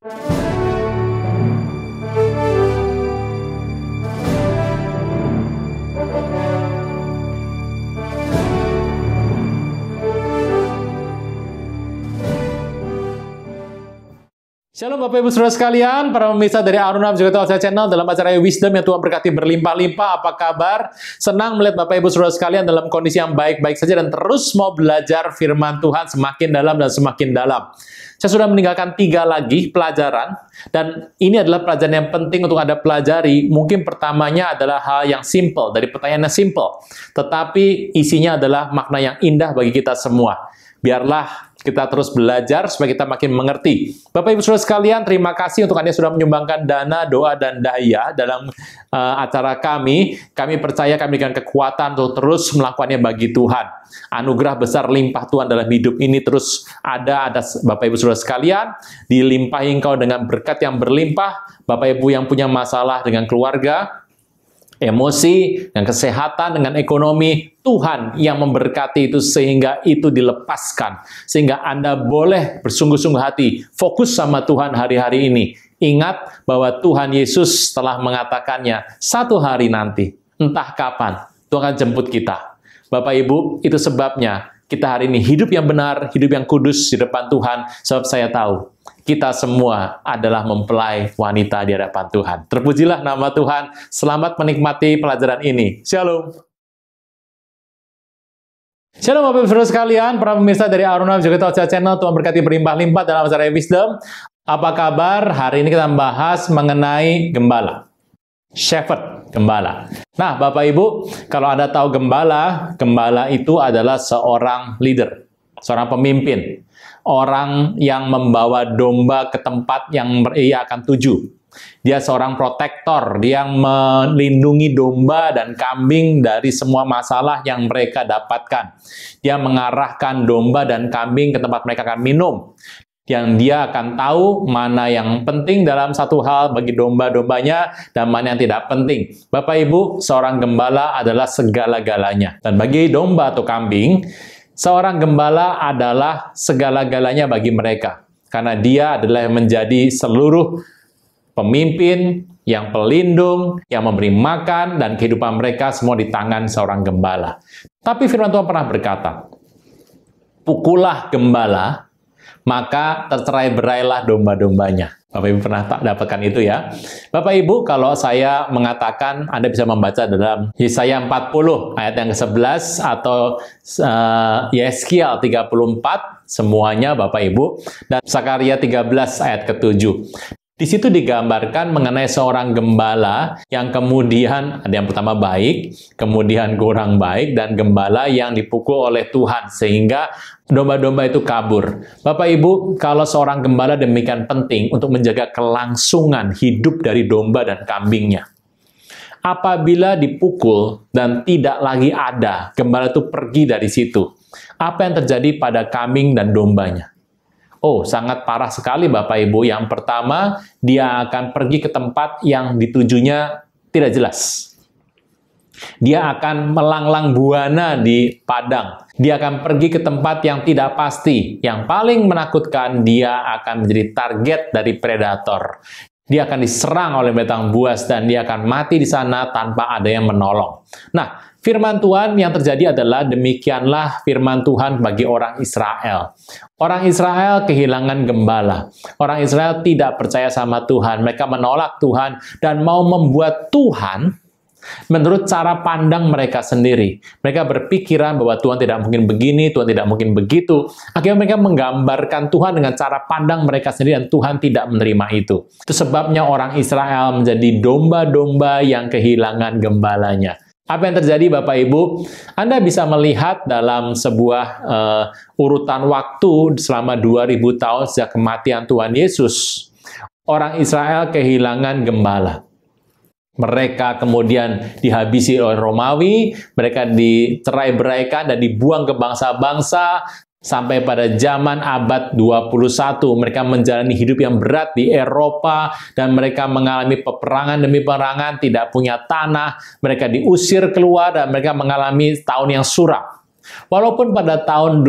Shalom Bapak Ibu Saudara sekalian, para pemirsa dari Aruna juga Telsa Channel dalam acara Wisdom yang Tuhan berkati berlimpah-limpah. Apa kabar? Senang melihat Bapak Ibu Saudara sekalian dalam kondisi yang baik-baik saja dan terus mau belajar firman Tuhan semakin dalam dan semakin dalam. Saya sudah meninggalkan 3 lagi pelajaran, dan ini adalah pelajaran yang penting untuk Anda pelajari. Mungkin pertamanya adalah hal yang simple, dari pertanyaan yang simple, tetapi isinya adalah makna yang indah bagi kita semua. Biarlah kita terus belajar supaya kita makin mengerti. Bapak Ibu Saudara sekalian, terima kasih untuk Anda yang sudah menyumbangkan dana, doa, dan daya dalam acara kami. Kami percaya kami dengan kekuatan untuk terus melakukannya bagi Tuhan. Anugerah besar limpah Tuhan dalam hidup ini terus ada Bapak Ibu Saudara sekalian. Dilimpahi engkau dengan berkat yang berlimpah. Bapak Ibu yang punya masalah dengan keluarga, emosi, dengan kesehatan, dengan ekonomi, Tuhan yang memberkati itu sehingga itu dilepaskan. Sehingga Anda boleh bersungguh-sungguh hati, fokus sama Tuhan hari-hari ini. Ingat bahwa Tuhan Yesus telah mengatakannya, satu hari nanti, entah kapan, Tuhan akan jemput kita. Bapak Ibu, itu sebabnya kita hari ini hidup yang benar, hidup yang kudus di depan Tuhan, sebab saya tahu kita semua adalah mempelai wanita di hadapan Tuhan. Terpujilah nama Tuhan. Selamat menikmati pelajaran ini. Shalom. Shalom Bapak Ibu Saudara sekalian, para pemirsa dari Aruna juga Telsa Channel. Tuhan berkati berlimpah-limpah dalam acara Wisdom. Apa kabar? Hari ini kita membahas mengenai gembala. Shepherd, gembala. Nah, Bapak Ibu, kalau Anda tahu gembala, gembala itu adalah seorang leader, seorang pemimpin. Orang yang membawa domba ke tempat yang ia akan tuju. Dia seorang protektor, dia yang melindungi domba dan kambing dari semua masalah yang mereka dapatkan. Dia mengarahkan domba dan kambing ke tempat mereka akan minum. Yang dia akan tahu mana yang penting dalam satu hal bagi domba-dombanya dan mana yang tidak penting. Bapak Ibu, seorang gembala adalah segala-galanya. Dan bagi domba atau kambing, seorang gembala adalah segala-galanya bagi mereka. Karena dia adalah yang menjadi seluruh pemimpin, yang pelindung, yang memberi makan, dan kehidupan mereka semua di tangan seorang gembala. Tapi firman Tuhan pernah berkata, pukullah gembala, maka tercerai-berailah domba-dombanya. Bapak Ibu pernah dapatkan itu ya? Bapak Ibu, kalau saya mengatakan, Anda bisa membaca dalam Yesaya 40 ayat yang ke-11 atau Yeskiel 34, semuanya Bapak Ibu, dan Sakaria 13 ayat ke-7. Di situ digambarkan mengenai seorang gembala yang kemudian ada yang pertama baik, kemudian kurang baik, dan gembala yang dipukul oleh Tuhan sehingga domba-domba itu kabur. Bapak Ibu, kalau seorang gembala demikian penting untuk menjaga kelangsungan hidup dari domba dan kambingnya. Apabila dipukul dan tidak lagi ada, gembala itu pergi dari situ. Apa yang terjadi pada kambing dan dombanya? Oh, sangat parah sekali Bapak Ibu. Yang pertama, dia akan pergi ke tempat yang ditujunya tidak jelas. Dia akan melanglang buana di padang. Dia akan pergi ke tempat yang tidak pasti. Yang paling menakutkan, dia akan menjadi target dari predator. Dia akan diserang oleh binatang buas dan dia akan mati di sana tanpa ada yang menolong. Nah, firman Tuhan yang terjadi adalah demikianlah firman Tuhan bagi orang Israel. Orang Israel kehilangan gembala. Orang Israel tidak percaya sama Tuhan. Mereka menolak Tuhan dan mau membuat Tuhan menurut cara pandang mereka sendiri. Mereka berpikiran bahwa Tuhan tidak mungkin begini, Tuhan tidak mungkin begitu. Akhirnya mereka menggambarkan Tuhan dengan cara pandang mereka sendiri dan Tuhan tidak menerima itu. Itu sebabnya orang Israel menjadi domba-domba yang kehilangan gembalanya. Apa yang terjadi Bapak Ibu? Anda bisa melihat dalam sebuah urutan waktu selama 2000 tahun sejak kematian Tuhan Yesus. Orang Israel kehilangan gembala. Mereka kemudian dihabisi oleh Romawi, mereka dicerai-beraikan dan dibuang ke bangsa-bangsa, sampai pada zaman abad 21. Mereka menjalani hidup yang berat di Eropa, dan mereka mengalami peperangan demi peperangan, tidak punya tanah, mereka diusir keluar, dan mereka mengalami tahun yang suram. Walaupun pada tahun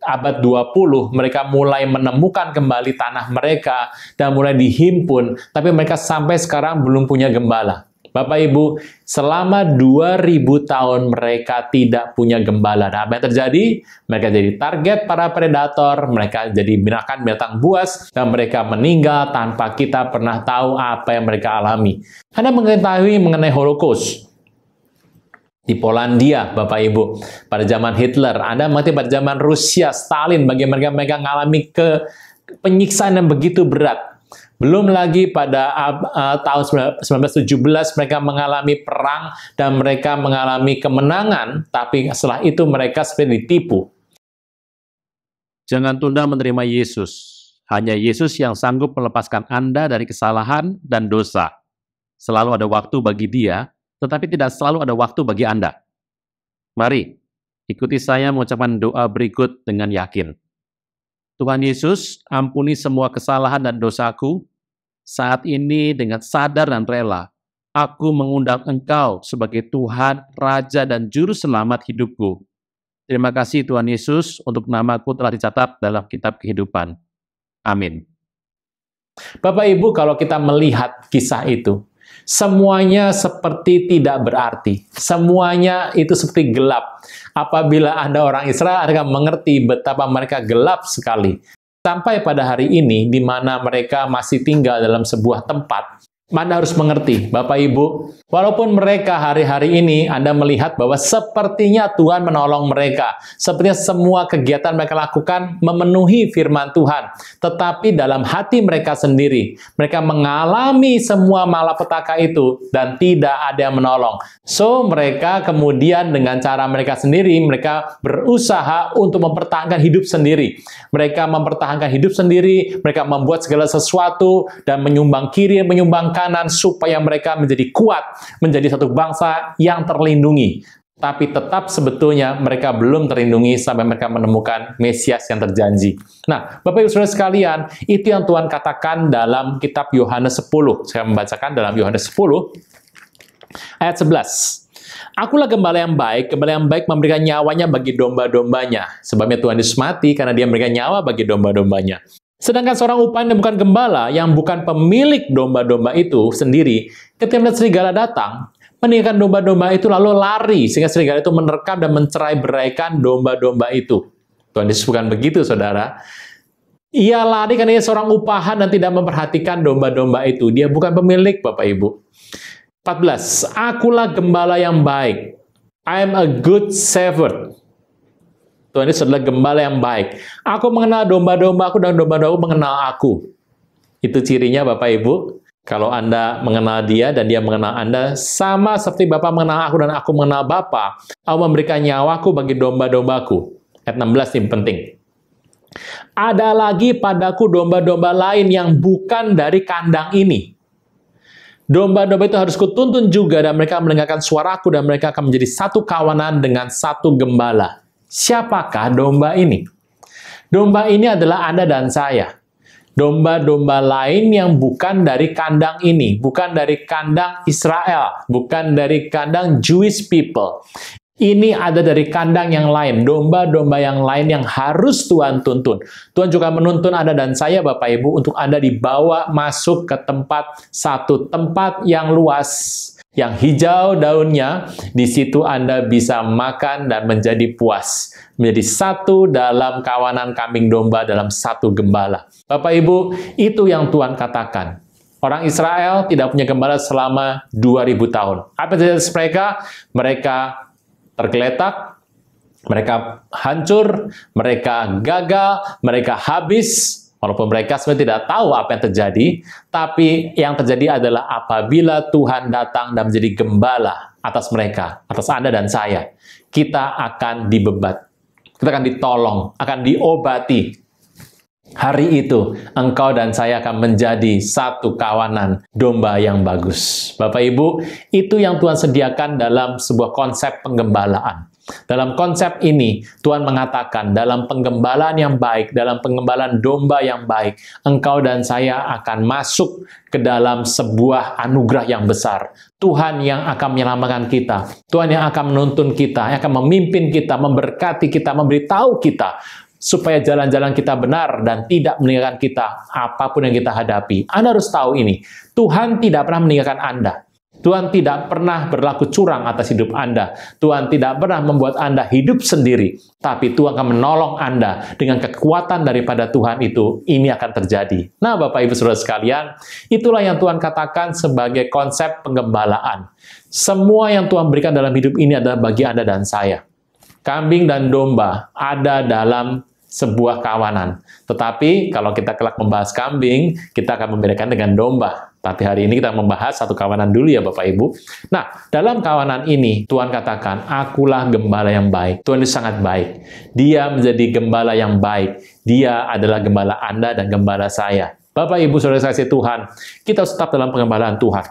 abad 20, mereka mulai menemukan kembali tanah mereka dan mulai dihimpun, tapi mereka sampai sekarang belum punya gembala. Bapak Ibu, selama 2000 tahun mereka tidak punya gembala. Nah, apa yang terjadi? Mereka jadi target para predator, mereka jadi binatang buas, dan mereka meninggal tanpa kita pernah tahu apa yang mereka alami. Anda mengetahui mengenai Holocaust di Polandia, Bapak Ibu, pada zaman Hitler. Anda mengerti pada zaman Rusia, Stalin, bagaimana mereka mengalami penyiksaan yang begitu berat. Belum lagi pada tahun 1917 mereka mengalami perang dan mereka mengalami kemenangan, tapi setelah itu mereka seperti ditipu. Jangan tunda menerima Yesus. Hanya Yesus yang sanggup melepaskan Anda dari kesalahan dan dosa. Selalu ada waktu bagi Dia, tetapi tidak selalu ada waktu bagi Anda. Mari, ikuti saya mengucapkan doa berikut dengan yakin. Tuhan Yesus, ampuni semua kesalahan dan dosaku. Saat ini dengan sadar dan rela, aku mengundang Engkau sebagai Tuhan, Raja, dan Juru Selamat hidupku. Terima kasih Tuhan Yesus untuk namaku telah dicatat dalam kitab kehidupan. Amin. Bapak Ibu, kalau kita melihat kisah itu, semuanya seperti tidak berarti. Semuanya itu seperti gelap. Apabila Anda orang Israel, Anda akan mengerti betapa mereka gelap sekali. Sampai pada hari ini, di mana mereka masih tinggal dalam sebuah tempat, Anda harus mengerti, Bapak Ibu, walaupun mereka hari-hari ini Anda melihat bahwa sepertinya Tuhan menolong mereka, sepertinya semua kegiatan mereka lakukan memenuhi firman Tuhan, tetapi dalam hati mereka sendiri, mereka mengalami semua malapetaka itu dan tidak ada yang menolong. So, mereka kemudian dengan cara mereka sendiri, mereka berusaha untuk mempertahankan hidup sendiri. Mereka mempertahankan hidup sendiri, mereka membuat segala sesuatu dan menyumbang kiri, menyumbang kanan supaya mereka menjadi kuat, menjadi satu bangsa yang terlindungi. Tapi tetap sebetulnya mereka belum terlindungi sampai mereka menemukan Mesias yang terjanji. Nah, Bapak Ibu Saudara sekalian, itu yang Tuhan katakan dalam kitab Yohanes 10. Saya membacakan dalam Yohanes 10 ayat 11. Akulah gembala yang baik memberikan nyawanya bagi domba-dombanya. Sebabnya Tuhan Yesus mati karena dia memberikan nyawa bagi domba-dombanya. Sedangkan seorang upahan yang bukan gembala, yang bukan pemilik domba-domba itu sendiri, ketika melihat serigala datang, meninggalkan domba-domba itu lalu lari, sehingga serigala itu menerkam dan mencerai-beraikan domba-domba itu. Tuhan Yesus bukan begitu, saudara. Ia lari karena ia seorang upahan dan tidak memperhatikan domba-domba itu. Dia bukan pemilik, Bapak Ibu. 14. Akulah gembala yang baik. I am a good shepherd. Tuhan Yesus adalah gembala yang baik. Aku mengenal domba-domba aku dan domba-domba mengenal aku. Itu cirinya Bapak Ibu. Kalau Anda mengenal dia dan dia mengenal Anda, sama seperti Bapa mengenal aku dan aku mengenal Bapa, aku memberikan nyawaku bagi domba-dombaku. Ayat 16 ini penting. Ada lagi padaku domba-domba lain yang bukan dari kandang ini. Domba-domba itu harus kutuntun juga dan mereka mendengarkan suaraku dan mereka akan menjadi satu kawanan dengan satu gembala. Siapakah domba ini? Domba ini adalah Anda dan saya. Domba-domba lain yang bukan dari kandang ini, bukan dari kandang Israel, bukan dari kandang Jewish people. Ini ada dari kandang yang lain, domba-domba yang lain yang harus Tuhan tuntun. Tuhan juga menuntun Anda dan saya, Bapak Ibu, untuk Anda dibawa masuk ke satu tempat yang luas, yang hijau daunnya. Di situ Anda bisa makan dan menjadi puas, menjadi satu dalam kawanan kambing domba dalam satu gembala. Bapak Ibu, itu yang Tuhan katakan. Orang Israel tidak punya gembala selama 2000 tahun. Apa yang terjadi mereka? Mereka tergeletak, mereka hancur, mereka gagal, mereka habis. Walaupun mereka sebenarnya tidak tahu apa yang terjadi, tapi yang terjadi adalah apabila Tuhan datang dan menjadi gembala atas mereka, atas Anda dan saya, kita akan dibebat, kita akan ditolong, akan diobati. Hari itu, engkau dan saya akan menjadi satu kawanan domba yang bagus. Bapak Ibu, itu yang Tuhan sediakan dalam sebuah konsep penggembalaan. Dalam konsep ini, Tuhan mengatakan, dalam penggembalaan yang baik, dalam penggembalaan domba yang baik, engkau dan saya akan masuk ke dalam sebuah anugerah yang besar. Tuhan yang akan menyelamatkan kita. Tuhan yang akan menuntun kita, yang akan memimpin kita, memberkati kita, memberitahu kita supaya jalan-jalan kita benar dan tidak meninggalkan kita apapun yang kita hadapi. Anda harus tahu ini, Tuhan tidak pernah meninggalkan Anda. Tuhan tidak pernah berlaku curang atas hidup Anda. Tuhan tidak pernah membuat Anda hidup sendiri. Tapi Tuhan akan menolong Anda dengan kekuatan daripada Tuhan itu. Ini akan terjadi. Nah, Bapak Ibu Saudara sekalian, itulah yang Tuhan katakan sebagai konsep penggembalaan. Semua yang Tuhan berikan dalam hidup ini adalah bagi Anda dan saya. Kambing dan domba ada dalam sebuah kawanan. Tetapi kalau kita kelak membahas kambing, kita akan membedakan dengan domba. Tapi hari ini kita membahas satu kawanan dulu ya Bapak Ibu. Nah, dalam kawanan ini Tuhan katakan, akulah gembala yang baik. Tuhan itu sangat baik. Dia menjadi gembala yang baik. Dia adalah gembala Anda dan gembala saya. Bapak Ibu Saudara kasih Tuhan, kita tetap dalam pengembalaan Tuhan.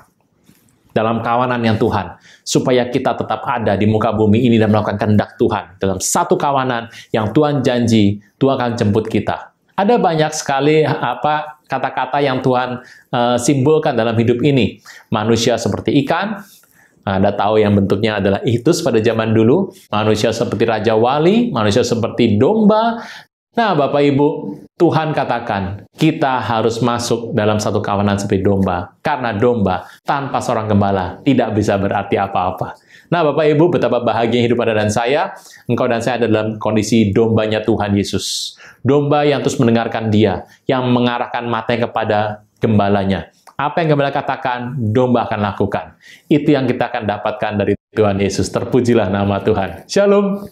Dalam kawanan yang Tuhan, supaya kita tetap ada di muka bumi ini dan melakukan kehendak Tuhan. Dalam satu kawanan yang Tuhan janji, Tuhan akan jemput kita. Ada banyak sekali kata-kata yang Tuhan simbolkan dalam hidup ini. Manusia seperti ikan, Anda tahu yang bentuknya adalah ihtus pada zaman dulu. Manusia seperti Raja Wali, manusia seperti domba. Nah, Bapak Ibu, Tuhan katakan, kita harus masuk dalam satu kawanan seperti domba. Karena domba tanpa seorang gembala tidak bisa berarti apa-apa. Nah, Bapak Ibu, betapa bahagia hidup Anda dan saya. Engkau dan saya ada dalam kondisi dombanya Tuhan Yesus. Domba yang terus mendengarkan Dia, yang mengarahkan matanya kepada gembalanya. Apa yang gembala katakan, domba akan lakukan. Itu yang kita akan dapatkan dari Tuhan Yesus. Terpujilah nama Tuhan. Shalom.